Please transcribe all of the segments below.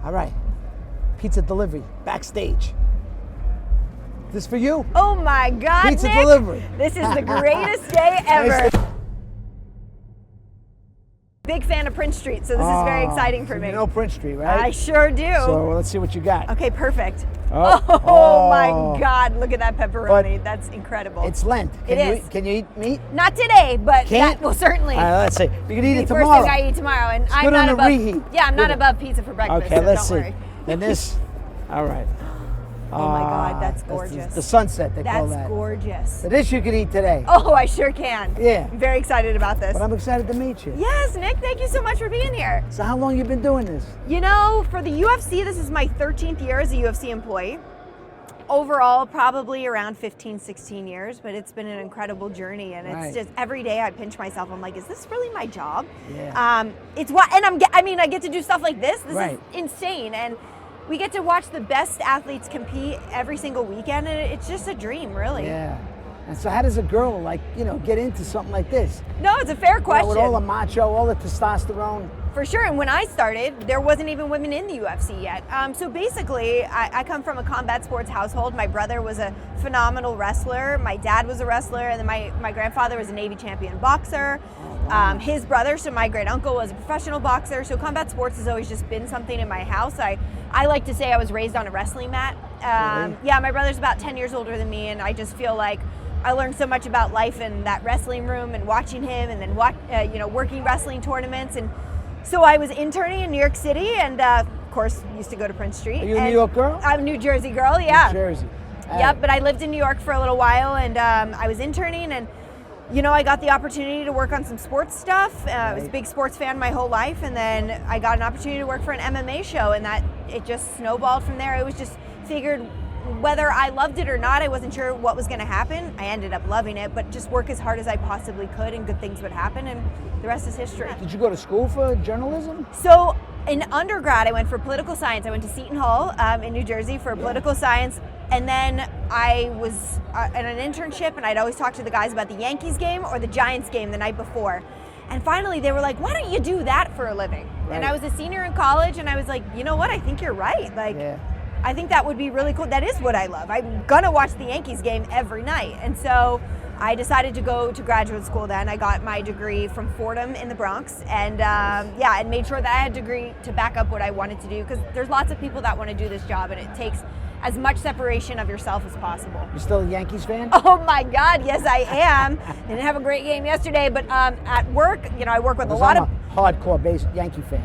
All right. Pizza delivery, backstage. This for you? Oh my God, Pizza Nick. delivery. This is the greatest day ever. Big fan of Prince Street, so this is very exciting for me. You know Prince Street, right? I sure do. So let's see what you got. Okay, perfect. Oh. My God, look at that pepperoni. That's incredible. It's Lent. Can you eat meat? Not today, but Can't? that will certainly. All right, let's see. You can eat it First tomorrow. thing I eat tomorrow, and I'm good not on the above. reheat. Yeah, I'm not Good. above pizza for breakfast. Okay, so let's don't see. worry. And this, all right. Oh my God, that's gorgeous. The sunset, they call that. That's gorgeous. So this you can eat today. Oh, I sure can. Yeah. I'm very excited about this. But I'm excited to meet you. Yes, Nick, thank you so much for being here. So how long you been doing this? You know, for the UFC, this is my 13th year as a UFC employee. Overall, probably around 15, 16 years, but it's been an incredible journey, and it's just every day I pinch myself. I'm like, is this really my job? Yeah. It's what, and I get to do stuff like this. This Right. is insane, and we get to watch the best athletes compete every single weekend, and it's just a dream, really. Yeah. And so how does a girl get into something like this? No, it's a fair question. With all the macho, all the testosterone. For sure, and when I started, there wasn't even women in the UFC yet. So basically, I come from a combat sports household. My brother was a phenomenal wrestler. My dad was a wrestler, and then my grandfather was a Navy champion boxer. His brother, so my great uncle, was a professional boxer. So combat sports has always just been something in my house. I like to say I was raised on a wrestling mat. Really? Yeah, my brother's about 10 years older than me, and I just feel like I learned so much about life in that wrestling room and watching him, and then working wrestling tournaments. And so I was interning in New York City, and of course used to go to Prince Street. Are you a New York girl? I'm a New Jersey girl, yeah. New Jersey. Yep, but I lived in New York for a little while, and I was interning, and I got the opportunity to work on some sports stuff. I was a big sports fan my whole life, and then I got an opportunity to work for an MMA show, and that it just snowballed from there. It was just figured whether I loved it or not, I wasn't sure what was going to happen. I ended up loving it, but just work as hard as I possibly could, and good things would happen, and the rest is history. Did you go to school for journalism? So in undergrad, I went for political science. I went to Seton Hall in New Jersey for political science, and then I was in an internship, and I'd always talk to the guys about the Yankees game or the Giants game the night before. And finally, they were like, why don't you do that for a living? Right. And I was a senior in college, and I was like, you know what? I think you're right. I think that would be really cool. That is what I love. I'm gonna watch the Yankees game every night. And so I decided to go to graduate school then. I got my degree from Fordham in the Bronx, and and made sure that I had a degree to back up what I wanted to do, because there's lots of people that want to do this job, and it takes as much separation of yourself as possible. You still a Yankees fan? Oh my God, yes I am. Didn't have a great game yesterday, but at work, I work with a lot of hardcore based Yankee fan.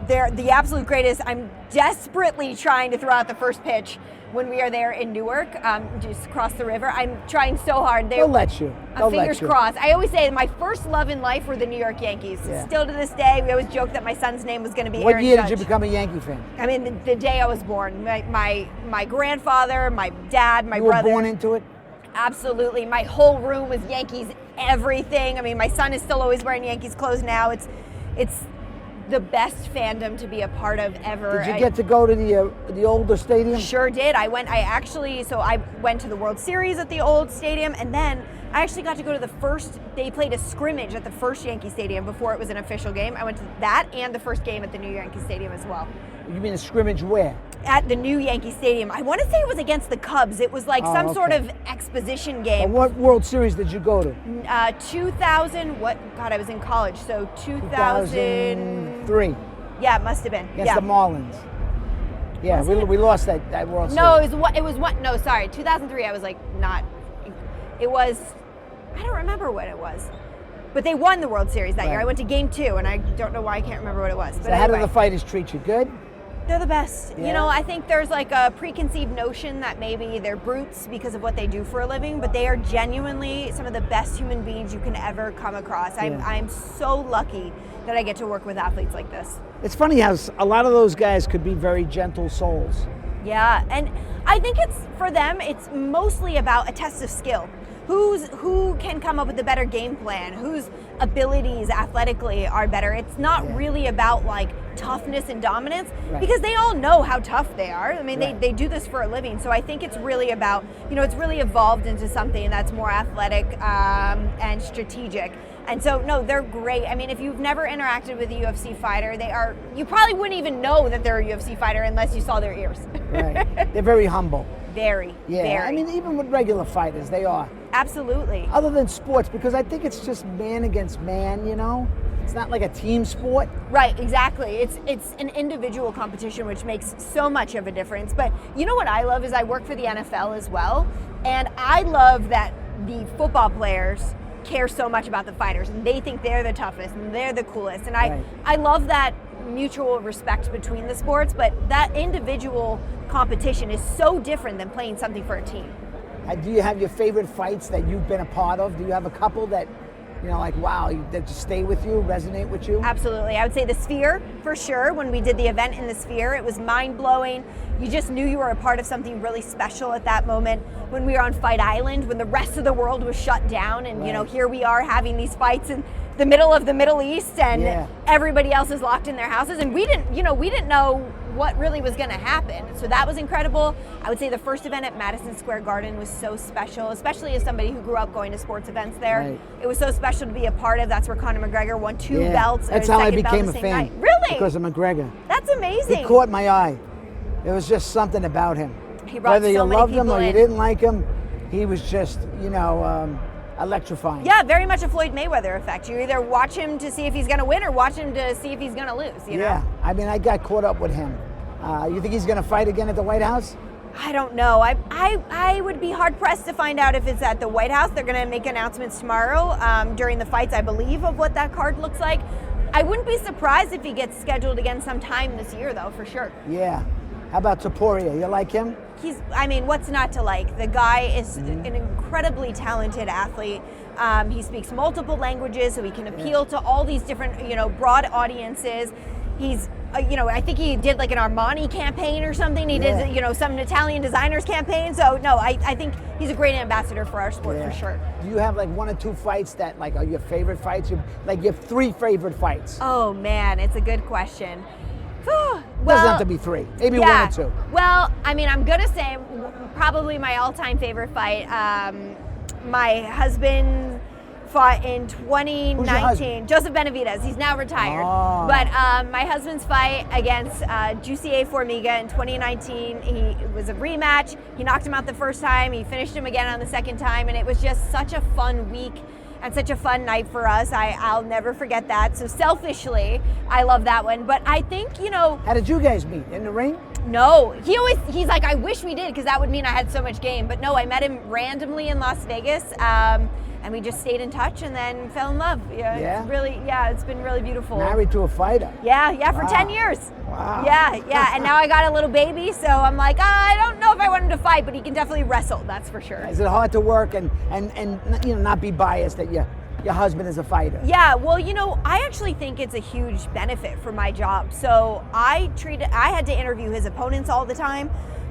They're the absolute greatest. I'm desperately trying to throw out the first pitch when we are there in Newark, just across the river. I'm trying so hard. They'll let you. Fingers crossed. I always say my first love in life were the New York Yankees. Yeah. Still to this day, we always joke that my son's name was going to be Aaron What year Judge. did you become a Yankee fan? I mean, the day I was born. My grandfather, my dad, my brother. You brother. were born into it? Absolutely. My whole room was Yankees everything. I mean, my son is still always wearing Yankees clothes now. It's the best fandom to be a part of ever. Did you get to go to the older stadium? Sure did. I went to the World Series at the old stadium, and then I actually got to go to they played a scrimmage at the first Yankee Stadium before it was an official game. I went to that and the first game at the new Yankee Stadium as well. You mean a scrimmage where? At the new Yankee Stadium. I want to say it was against the Cubs. It was like some sort of exposition game. And what World Series did you go to? 2000, God, I was in college, so 2003. Yeah, it must have been. Against the Marlins. Yeah, we lost that World Series. No, no, sorry, 2003, I was like I don't remember what it was. But they won the World Series that year. I went to game 2, and I don't know why I can't remember what it was. But so how do the fighters treat you? Good? They're the best. Yeah. I think there's like a preconceived notion that maybe they're brutes because of what they do for a living, but they are genuinely some of the best human beings you can ever come across. I'm so lucky that I get to work with athletes like this. It's funny how a lot of those guys could be very gentle souls. Yeah, and I think for them, it's mostly about a test of skill. Who can come up with a better game plan? Whose abilities athletically are better? It's not really about like toughness and dominance, because they all know how tough they are. I mean, they do this for a living. So I think it's really about, it's really evolved into something that's more athletic and strategic. And so, no, they're great. I mean, if you've never interacted with a UFC fighter, you probably wouldn't even know that they're a UFC fighter unless you saw their ears. Right. They're very humble. Very, Yeah. very. I mean, even with regular fighters, they are. Absolutely. Other than sports, because I think it's just man against man, you know? It's not like a team sport. Right, exactly. It's an individual competition, which makes so much of a difference. But you know what I love is I work for the NFL as well, and I love that the football players care so much about the fighters, and they think they're the toughest and they're the coolest. And I love that mutual respect between the sports, but that individual competition is so different than playing something for a team. Do you have your favorite fights that you've been a part of? Do you have a couple that, you know, like, wow, that just stay with you, resonate with you? Absolutely. I would say the Sphere, for sure. When we did the event in the Sphere, it was mind-blowing. You just knew you were a part of something really special at that moment. When we were on Fight Island, when the rest of the world was shut down, and you know, here we are having these fights in the middle of the Middle East, and everybody else is locked in their houses, and we didn't know what really was going to happen. So that was incredible. I would say the first event at Madison Square Garden was so special, especially as somebody who grew up going to sports events there. Right. It was so special to be a part of. That's where Conor McGregor won 2 belts. That's how I became a fan. Night. Really? Because of McGregor. That's amazing. He caught my eye. There was just something about him. He brought Whether you so many loved him people or you in. didn't like him, he was just, electrifying. Yeah, very much a Floyd Mayweather effect. You either watch him to see if he's going to win or watch him to see if he's going to lose. You know? I mean, I got caught up with him. You think he's going to fight again at the White House? I don't know. I would be hard pressed to find out if it's at the White House. They're going to make announcements tomorrow during the fights, I believe, of what that card looks like. I wouldn't be surprised if he gets scheduled again sometime this year, though, for sure. Yeah. How about Topuria? You like him? What's not to like? The guy is an incredibly talented athlete. He speaks multiple languages, so he can appeal to all these different, broad audiences. He's, I think he did like an Armani campaign or something. He did, some Italian designers campaign. So no, I think he's a great ambassador for our sport for sure. Do you have like 1 or 2 fights that like are your favorite fights? You have 3 favorite fights. Oh man, it's a good question. Doesn't have to be 3. Maybe 1 or 2. Well, I mean, I'm gonna say probably my all-time favorite fight. My husband fought in 2019. Joseph Benavidez. He's now retired. Oh. But my husband's fight against Jussier Formiga in 2019, it was a rematch. He knocked him out the first time. He finished him again on the second time, and it was just such a fun week and such a fun night for us. I'll never forget that. So selfishly, I love that one. But I think, How did you guys meet? In the ring? No, he's like, I wish we did, because that would mean I had so much game. But no, I met him randomly in Las Vegas, and we just stayed in touch and then fell in love. It's been really beautiful. Married to a fighter? Yeah, for 10 years. Wow. Yeah, and now I got a little baby, so I'm like, I don't know if I want him to fight, but he can definitely wrestle, that's for sure. Is it hard to work and not be biased that your husband is a fighter? Yeah, well, I actually think it's a huge benefit for my job. So I had to interview his opponents all the time.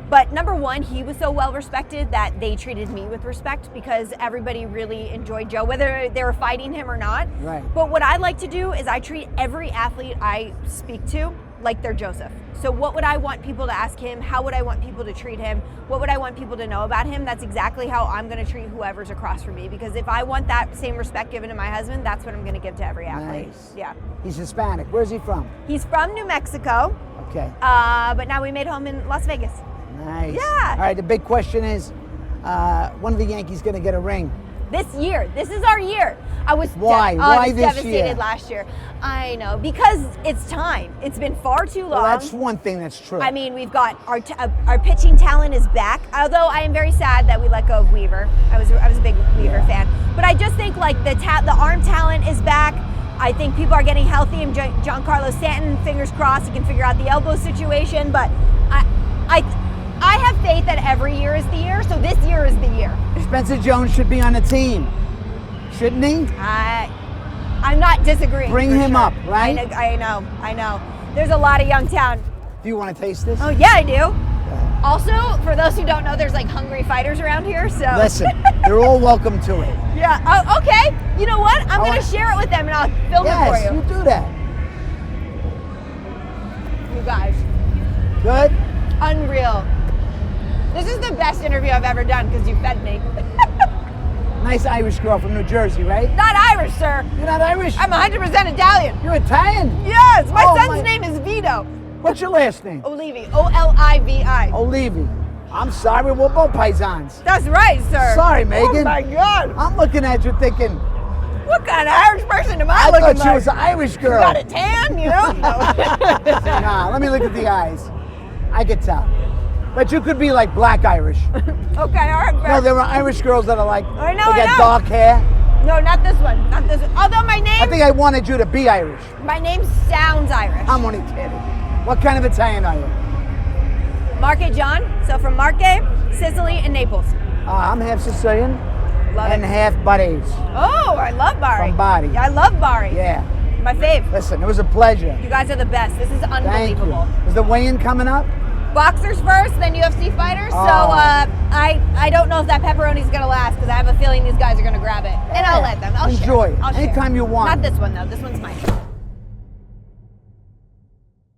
But number one, he was so well respected that they treated me with respect, because everybody really enjoyed Joe, whether they were fighting him or not. Right. But what I like to do is I treat every athlete I speak to like they're Joseph. So what would I want people to ask him? How would I want people to treat him? What would I want people to know about him? That's exactly how I'm going to treat whoever's across from me, because if I want that same respect given to my husband, that's what I'm going to give to every athlete. Nice. Yeah. He's Hispanic. Where's he from? He's from New Mexico. Okay. But now we made home in Las Vegas. Nice. Yeah. All right, the big question is, when are the Yankees going to get a ring? This year. This is our year. Why? Why I was this devastated year? last year. I know, because it's time. It's been far too long. Well, that's one thing that's true. I mean, we've got our pitching talent is back. Although I am very sad that we let go of Weaver. I was a big Weaver fan. But I just think like the arm talent is back. I think people are getting healthy, and Giancarlo Stanton, fingers crossed, he can figure out the elbow situation. But I have faith that every year is the year, so this year is the year. Spencer Jones should be on the team, shouldn't he? I'm not disagreeing. Bring him up, right? I know. There's a lot of young talent. Do you want to taste this? Oh yeah, I do. Also, for those who don't know, there's like hungry fighters around here, so. Listen, they're all welcome to it. Yeah. Oh, okay. You know what? I'm going to share it with them, and I'll film it for you. Yes, you do that. You guys. Good. Unreal. This is the best interview I've ever done because you fed me. Nice Irish girl from New Jersey, right? Not Irish, sir. You're not Irish? I'm 100% Italian. You're Italian? Yes, my son's name is Vito. What's your last name? Olivi, O-L-I-V-I. Olivi. I'm sorry, we're both paisans. That's right, sir. Sorry, Megan. Oh my God. I'm looking at you thinking, What kind of Irish person am I I looking thought like? she was an Irish girl. Got a tan, you know? No. Nah, let me look at the eyes. I could tell. But you could be like black Irish. Okay, all right. No, there are Irish girls that are like, I know, they I got know. dark hair. No, not this one. Not this one. Although my name, I think I wanted you to be Irish. my name sounds Irish. I'm only kidding. What kind of Italian are you? Marche John. So from Marche, Sicily, and Naples. I'm half Sicilian Love and it. half Barese. Oh, I love Bari. From Bari. Yeah, I love Bari. Yeah. My fave. Listen, it was a pleasure. You guys are the best. This is Thank unbelievable. you. Is the weigh-in coming up? Boxers first, then UFC fighters. Oh. So I don't know if that pepperoni's gonna last because I have a feeling these guys are gonna grab it, and I'll let them. I'll Enjoy share. it. I'll share. Anytime you want. Not this one though. This one's mine.